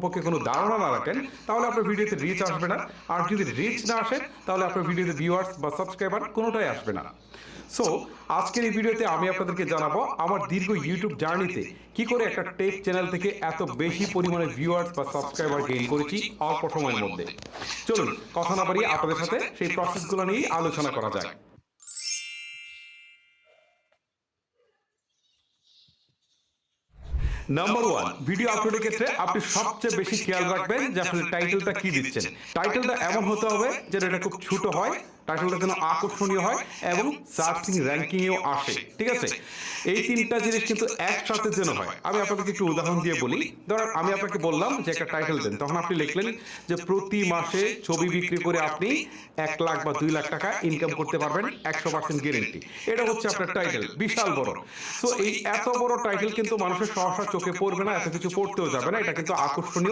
সম্পর্কে কোনো ধারণা না রাখেন তাহলে আপনার ভিডিওতে রিচ আসবে না। আর যদি রিচ না আসে তাহলে আপনার ভিডিওতে ভিউয়ার্স বা সাবস্ক্রাইবার কোনোটাই আসবে না। সো আজকের এই ভিডিওতে আমি আপনাদেরকে জানাবো আমার দীর্ঘ ইউটিউব জার্নিতে কি করে একটা টেক চ্যানেল থেকে এত বেশি পরিমাণে ভিউয়ার্স বা সাবস্ক্রাইবার গেইন করেছি অল্প সময়ের মধ্যে। চলুন কথা না বাড়িয়ে আপনাদের সাথে সেই প্রসেসগুলো নিয়ে আলোচনা করা যায়। নাম্বার ওয়ান, ভিডিও আপলোডের ক্ষেত্রে আপনি সবচেয়ে বেশি খেয়াল রাখবেন যে আসলে টাইটেলটা কি দিচ্ছেন। টাইটেলটা এমন হতে হবে যেন এটা খুব ছোট হয়, টাইটেলটা যেন আকর্ষণীয় হয় এবং সার্চিং র্যাঙ্কিংয়েও আসে। ঠিক আছে, এই তিনটা জিনিস কিন্তু একসাথে যেন হয়। আমি আপনাকে একটু উদাহরণ দিয়ে বলি। ধরেন আমি আপনাকে বললাম যে একটা টাইটেল দেন, তখন আপনি লিখলেন যে প্রতি মাসে ছবি বিক্রি করে আপনি 1 লাখ বা 2 লাখ টাকা ইনকাম করতে পারবেন 100% গ্যারেন্টি। এটা হচ্ছে আপনার টাইটেল, বিশাল বড়। সো এই এত বড় টাইটেল কিন্তু মানুষের সহসা চোখে পড়বে না, এত কিছু পড়তেও যাবে না, এটা কিন্তু আকর্ষণীয়